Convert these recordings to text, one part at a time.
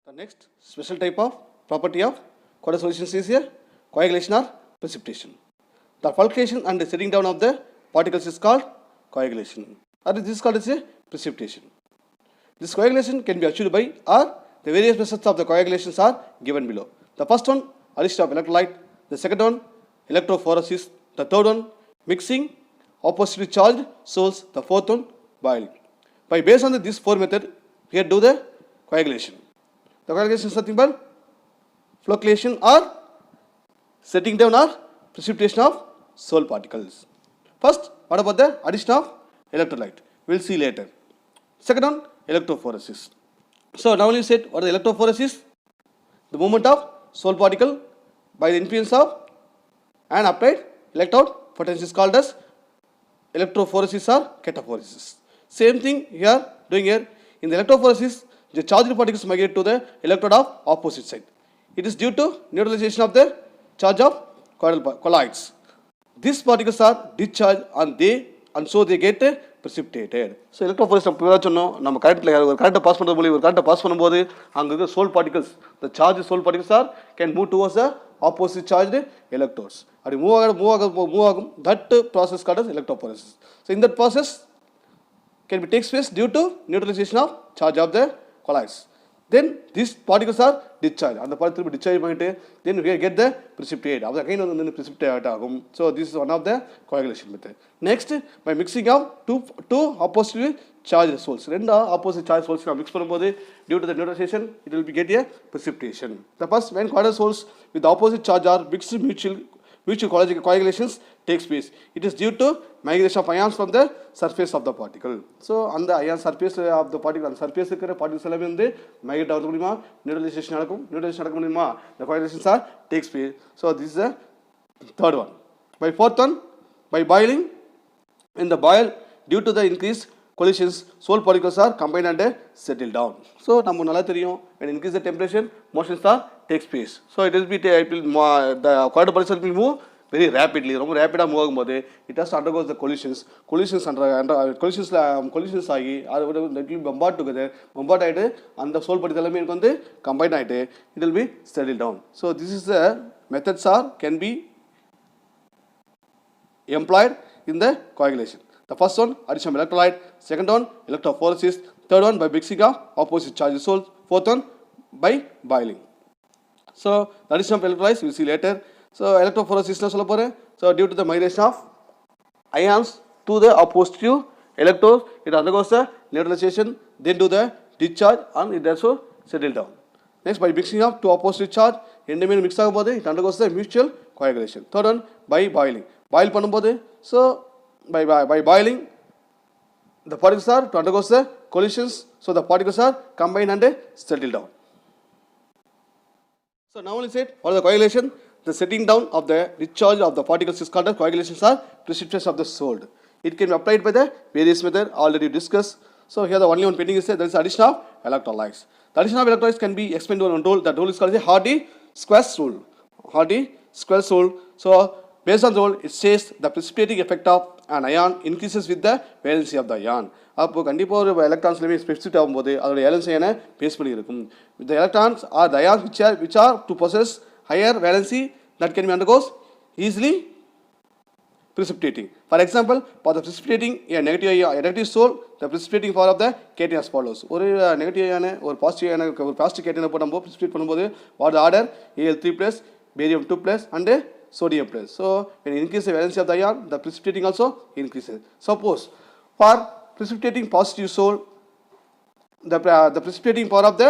The next special type of property of Koda solutions is here coagulation or precipitation. The falcation and setting down of the particles is called coagulation, or this is called as a precipitation. This coagulation can be achieved by or the various methods of the coagulations are given below. The first one, addition of electrolyte. The second one, electrophoresis. The third one, mixing oppositely charged salts. The fourth one, boiling. By based on this four method, here do the coagulation. The coagulation is nothing but flocculation or setting down or precipitation of salt particles. First, what about the addition of electrolyte? We will see later. Second one, electrophoresis. So now you said what is electrophoresis? The movement of salt particle by the influence of an applied electrode potential is called as electrophoresis or cataphoresis. Same thing here doing here. In the electrophoresis, the charged particles migrate to the electrode of opposite side. It is due to neutralization of the charge of colloids. These particles are discharged and so they get precipitated. So electrophoresis நம்ம கரண்ட்ல ஒரு current pass பண்றது மூலம் ஒரு current pass பண்ணும்போது அங்க இருக்க soul particles, the charged salt particles can move towards the opposite charged electrodes. அப்படி மூவ் ஆகும் that process called as electrophoresis. So in that process can be takes place due to neutralization of charge of the colloids. Then these particles are discharged. And the particle discharge then we get the precipitate. Again precipitate. So this is one of the coagulation method. Next, by mixing of two oppositely charged salts. Two opposite charged salts mix due to the neutralization, it will be get a precipitation. The first, when coagulation salts with the opposite charge are mixed mutual coagulations takes place. It is due to migration of ions from the surface of the particle. So on the ion surface of the particle, on the surface particles migrate out neutralization the coagulations are takes place. So this is the third one. By fourth one, by boiling. In the boil, due to the increased collisions, salt particles are combined and settle down. So நம்ம நல்லா தெரியும், when increase the temperature, motions are takes place. So it will be the coagulated particles will move very rapidly. ரொம்ப ரேப்பிடா move ஆகும்போது it has to undergo the collisions ஆகி அது will bombard together, bombard ஆயிட்டு அந்த salt particles எல்லாமே வந்து combine ஆயிட்டு it will be settle down. So this is the methods can be employed in the coagulation. The first one, addition of electrolyte. Second one, electrophoresis. Third one, by mixing of opposite charged salts. Fourth one, by boiling. So the addition of electrolytes we will see later. So electrophoresis so due to the migration of ions to the opposite electrodes, it undergoes the neutralization, then do the discharge and it also settle down. Next, by mixing of two opposite charge, mix it undergoes the mutual coagulation. Third one, by boiling. Boil பண்ணும்போது, so by boiling, the particles are to undergo the collisions, so the particles are combined and settle down. So now we said what is the coagulation? The setting down of the discharge of the particles is called as coagulations or precipitation of the salt. It can be applied by the various methods already discussed. So here the only one pending is there is addition of electrolytes. The addition of electrolytes can be explained on one rule. That rule is called as a Hardy-Squartz rule. Hardy-Squartz rule. So based on the rule, it says the precipitating effect of an ion increases with the valency of the ion. அப்போ கண்டிப்பாக ஒரு எலக்ட்ரான்ஸ்லேயுமே specific ஆகும்போது அதோட valency என்ன base பண்ணியிருக்கும். The electrons are the ions which are to possess higher valency that can be undergoes easily precipitating. For example, for the precipitating a negative soul, the precipitating power of the cation as follows. ஒரு negative அயனை ஒரு positive கேட்டினை போட்டு நம்ம precipitate பண்ணும்போது what the order Al3 plus, barium 2 plus and sodium plus. So when you increase the valency of the ion, the precipitating also increases. Suppose for precipitating positive soul, the precipitating power of the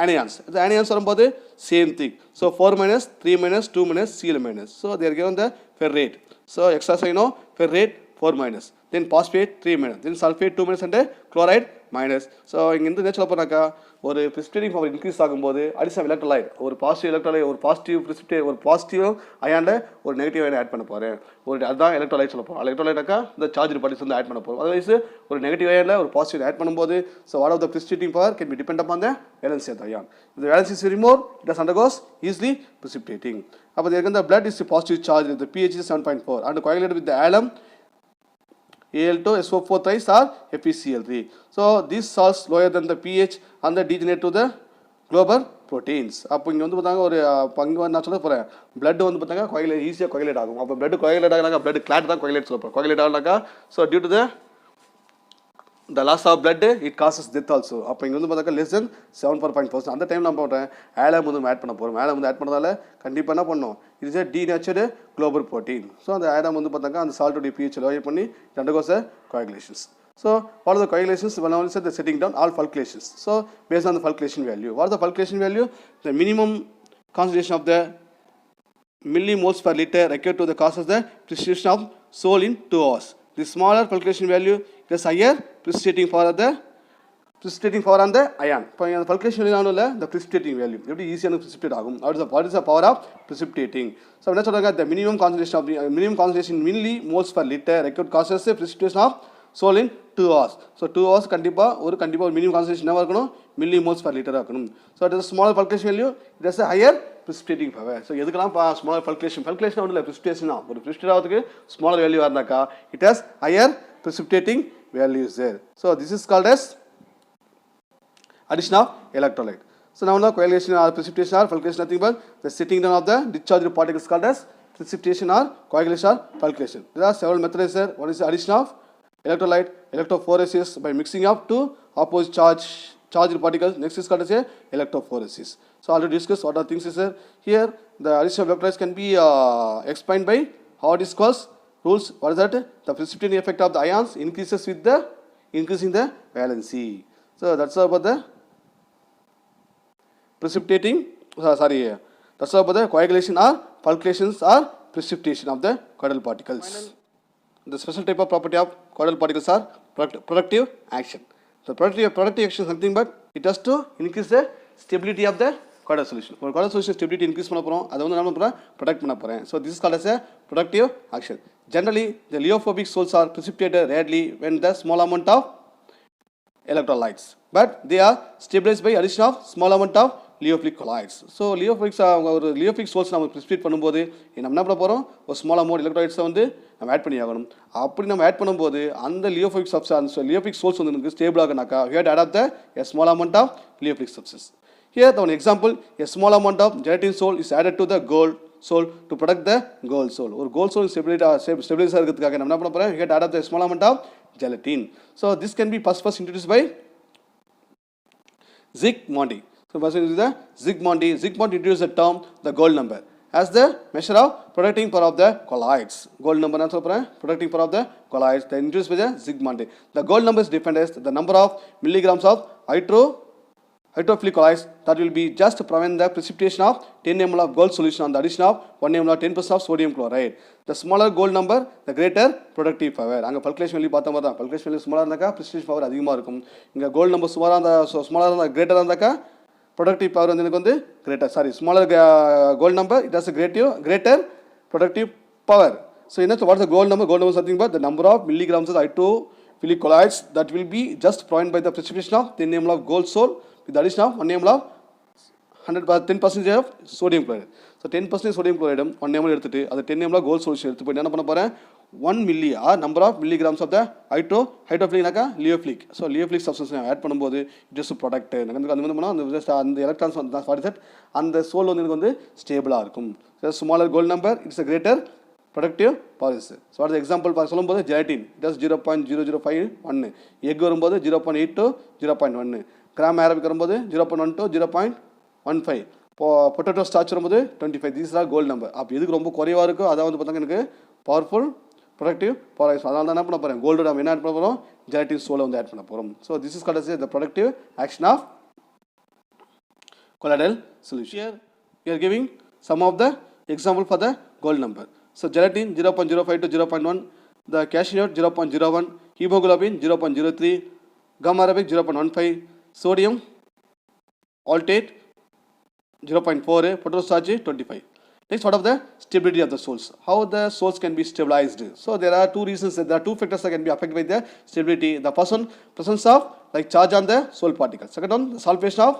anions. The anions are same thing. So 4 minus, 3 minus, 2 minus, Cl minus. So they are given the ferrate. So extra sign of ferrate 4 minus. Then phosphate 3 minus. Then sulfate 2 minus and chloride minus. So in the nature of ஒரு precipitating power increase ஆகும்போது addition electrolyte ஒரு positive electrolyte ஒரு positive precipitate ஒரு positive அயான்ல ஒரு negative அயனை add பண்ண போறேன். ஒரு அதான் electrolyte சொல்ல போறோம். electrolyteக்கா the charged particles வந்து ஆட் பண்ண போறோம். otherwise ஒரு negative அயன்ல ஒரு positive ஆட் பண்ணும்போது so what of the precipitating power can be depend upon the valency of the ion. If the valency is very more, it has undergoes easily precipitating. அப்ப the blood is positive charge, the pH is 7.4 and coagulated with the alum Al2 SO4 thrice or FeCl3. So these salts lower than the pH and they degenerate to the global proteins. அப்போ இங்கே வந்து பார்த்தாங்க ஒரு பங்கு நான் சொல்ல போகிறேன், blood வந்து பார்த்தாங்க கோயிலேட் ஈஸியாக கோயிலேட் ஆகும். அப்போ பிளட் கோயிலேட் ஆகினாக்கா பிளட் கிளாட் தான் கோயிலேட் சொல்ல போகிறோம். கோயிலேட் ஆகினாக்கா so due to the loss of blood it causes death also. அப்போ இங்கே வந்து பார்த்தாக்கா less than 7.5%. அந்த டைம் நான் போட்டேன் ஆலம் வந்து ஆட் பண்ண போகிறோம். ஆலம் வந்து ஆட் பண்ணதால கண்டிப்பாக என்ன பண்ணோம், இது இஸ் டீநேச்சர்டு குளோபல் ப்ரோட்டீன். ஸோ அந்த ஆலம் வந்து பார்த்தாக்கா அந்த சால்ட்டுடைய pH லோயர் பண்ணி it undergoes a coagulations. So what are the coagulations? When I said the setting down all fulculations. So based on the fulculation value, what is the fulculation value? The minimum concentration of the millimoles per liter required to the causes the precipitation of sol in 2 hours. The smaller fulculation value is higher precipitating power of the on the ion. இப்போ இந்த fulculation value ஆனல the precipitating value எப்படி ஈஸியான precipitate ஆகும். What is the power of precipitating? So என்ன சொல்றாங்க, the minimum concentration millimoles per liter required causes the precipitation of sol in 2 hours. So 2 hours கண்டிப்பாக ஒரு minimum concentration என்ன இருக்கணும், millimoles per liter இருக்கணும். So it is a smaller fulculation value, it has a higher precipitating power. So எதுக்கெல்லாம் smaller fulculation ஒன்றும் இல்லை, precipitation தான். ஒரு precipitate ஆகிறதுக்கு smaller value இருந்தாக்கா it has higher precipitating values there. So this is called as addition of electrolyte. So now coagulation or precipitation or fulculation nothing but the setting down of the discharged particles called as precipitation or coagulation or fulculation. There are several methods there. One is the addition of electrolyte, electrophoresis by mixing up two opposite charged particles. Next is called as a electrophoresis. So already discussed what are things is there. Here the addition of electrolytes can be explained by Howard-Discus rules. What is that? The precipitating effect of the ions increases with the increasing the valency. So that's all about the precipitating. That's all about the coagulation or fulculations or precipitation of the coidal particles. The special type of property of coidal particles are productive action. The productive action is something but it has to increase the stability of the coidal solution. ஒரு coidal solution stability increase பண்ண போறோம், அதை வந்து நம்ம protect பண்ண போறேன். So this is called as a productive action. Generally the leophobic salts are precipitated rarely when the small amount of electrolytes, but they are stabilized by addition of small amount of leophilic colloids. So ஒரு leophic salts நம்ம precipitate பண்ணும்போது நம்ம என்ன பண்ண போறோம், ஒரு small amount electrolytes வந்து நம்ம ஆட் பண்ணி ஆகணும். அப்படி நம்ம ஆட் பண்ணும்போது அந்த leophic substance leophic salts வந்து நமக்கு stable ஆகனாக்கா we have to add a small amount of leophilic substance. Here the one example, a small amount of gelatin salt is added to the gold salt to protect the gold salt. ஒரு gold salt stabilize ஆகிறதுக்காக நம்ம என்ன பண்ண போறோம், we have to add a small amount of gelatin. So this can be first introduced by Zsigmondy. So first is the Zsigmondy introduced the term the gold number as the measure of protecting power of the colloids. Gold number na solra protecting power of the colloids. The introduced by the Zsigmondy. The gold number is defined as the number of milligrams of hydrophilic colloids that will be just to prevent the precipitation of 10 ml of gold solution on the addition of 1 ml or 10% of sodium chloride. The smaller gold number, the greater productive power. அங்க fulculation value பார்த்த மாதிரி தான். Fulculation value smaller இருந்தாக்கா precipitation power அதிகமாக இருக்கும். இங்க gold number smaller இருந்தா greater இருந்தாக்கா productive power வந்து எனக்கு வந்து greater. Smaller gold number it has a greater productive power. So what is the gold number? Gold number is something but the number of milligrams of hydrophilic colloids that will be just provided by the precipitation of 10 ml of gold salt with the addition of 1 ml of 10% of sodium chloride. So 10% sodium chloride 1 ml எடுத்துட்டு அது 10 ml gold solution எடுத்து போய் என்ன பண்ண போறேன், 1 milli or number of milligrams of the hydrophilic நாக்கா leophilic. So leophilic substance add பண்ணும்போது it is to protect நமக்கு அந்த வந்து அந்த electrons அந்த soul வந்து எனக்கு வந்து ஸ்டேபிளா இருக்கும். So smaller gold number it's a greater productive power. So what is the example சொல்லும்போது gelatin it has 0.0051, egg வரும்போது 0.8 to 0.1, gram arabic வரும்போது 0.1 to 0.15, potato starch வரும்போது 25. These are gold number. அப்ப எதுக்கு ரொம்ப குறைவா இருக்கோ அத வந்து பார்த்தா எனக்கு பவர்ஃபுல் productive power. அதனால தான் என்ன பண்ண போறேன், gold நம்ம என்ன ஆட் பண்ண போறோம், gelatin salt வந்து ஆட் பண்ண போறோம். So this is called as the productive action of colloidal solution. Here we are giving some of the example for the gold number. So gelatin 0.05 to 0.1, the cashew nut 0.01, hemoglobin 0.03, gum arabic 0.15, sodium altate 0.4, potato starch 25. Next, what of the stability of the salts? How the salts can be stabilized? So there are two reasons. There are two factors that can be affected by the stability. The first one, presence of like charge on the salt particle. Second one, the solvation of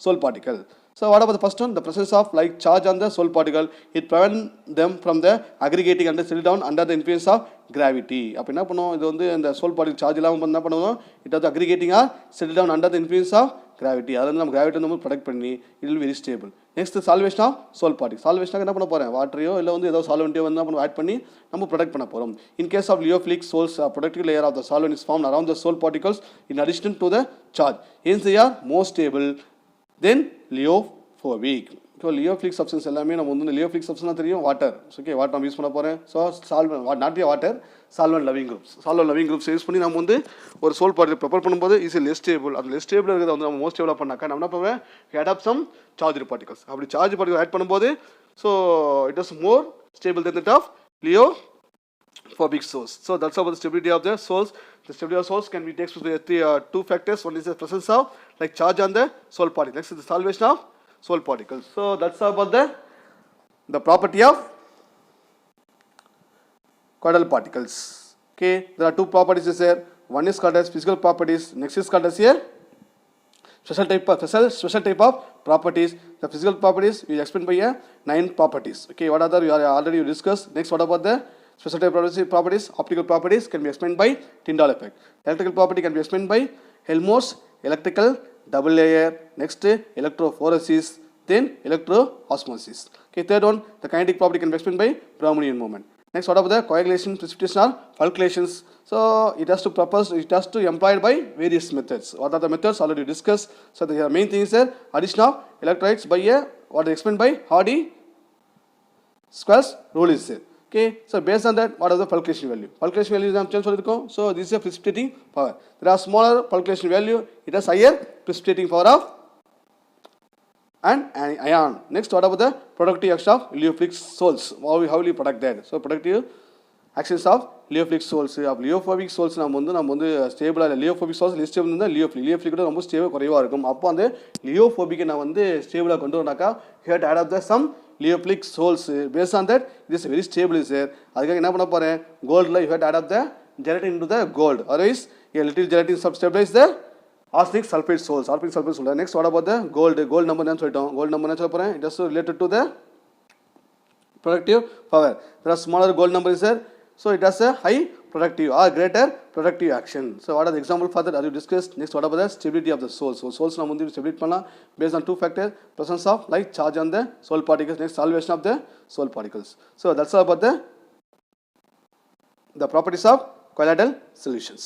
salt particle. So what about the first one? The presence of like charge on the salt particle, it prevents them from the aggregating and settle down under the influence of gravity. அப்ப என்ன பண்ணுவோம், இது வந்து இந்த salt particle charge இல்லாம என்ன பண்ணுவோம், it is aggregating or settle down under the influence of gravity. அதில் நம்ம கிராவிட்டி நம்ம ப்ரொடக்ட் பண்ணி it will very stable. Next solvation of sol particle. சால்வேஷனாக என்ன பண்ண போகிறேன், வாட்டரையோ இல்லை ஏதோ சால்வெண்ட்டையோ நம்ம ஆட் பண்ணி நம்ம ப்ரொடக்ட் பண்ண போகிறோம். In case of lyophilic sols protective layer of the solvent is formed around the sol particles in addition to the charge. Hence they are more stable than lyophobic. So lyophilic substance எல்லாமே நம்ம lyophilic substance தெரியும், water. Okay, water நம்ம use பண்ண போகிறேன். So solvent not water, solvent loving groups. Solvent loving groups use பண்ணி நம்ம ஒரு sol particle prepare பண்ணும்போது இஸ் லெஸ் ஸ்டேபிள். அந்த லெஸ் ஸ்டேபிள் இருக்கிறத நம்ம மோஸ்ட் ஸ்டேபிளாக பண்ணாக்கா நம்ம என்ன பண்ணுவேன், ஹேட் ஆப் சம் சார்ஜ் பார்ட்டிகல்ஸ். அப்படி சார்ஜ் பார்ட்டிகல் ஆட் பண்ணும்போது so it is more stable than that of lyophobic source. So that's about the stability of the source. The stability of source can be takes with two factors. One is the presence of like charge on the soul particle. Next is the salvation of soul particles. So that's about the property of colloidal particles. Okay, there are two properties here. One is called as physical properties. Next is called as here special type of properties. The physical properties we explain by 9 properties. Okay, what other you are already discussed. Next, what about the special type properties? Optical properties can be explained by Tyndall effect. Electrical property can be explained by Helmholtz electrical double layer. Next, electrophoresis, then electroosmosis. Okay, third one, the kinetic property can be explained by Brownian moment. Next, what about the coagulation, precipitation or fulculations? So it has to employed by various methods. What are the methods already discussed? So the main thing is addition of electrolytes by what is explained by Hardy-Squelch rule is there. Okay, so based on that, what is the fulcration value? Fulcration value is change. So this is a precipitating power. There are smaller fulcration value. It has higher precipitating power of an ion. Next, what about the productive action of Liophilic soles? How will you product that? So productive actions of Liophilic soles. Of Liophobic soles நம்ம stable Liophobic soles list இருந்தா Liophilic கூட ரொம்ப stable குறைவா இருக்கும். அப்போ அந்த Liophobic நான் ஸ்டேபிளா கொண்டு வந்தாக்கா you have to add up the some Liophilic soles. Based on that, it is very stable is there. அதுக்காக என்ன பண்ண போறேன், goldல you have to add up the gelatin into the gold. Otherwise, a little gelatin substabilize the arsenic sulfate soles. Arsenic sulfate soles. Next, what about the gold? Gold number என்ன சொல்லிட்டோம். Gold number என்ன சொல்ல போறேன். It is related to the productive power. There are smaller gold numbers there. So it has a high productive or greater productive action. So what are the example for that? As you discussed. Next, what about the stability of the soles? So soles நம்ம stability பண்ணலாம் based on two factors: presence of like charge on the soul particles. Next, salvation of the soul particles. So that's all about the properties of colloidal solutions.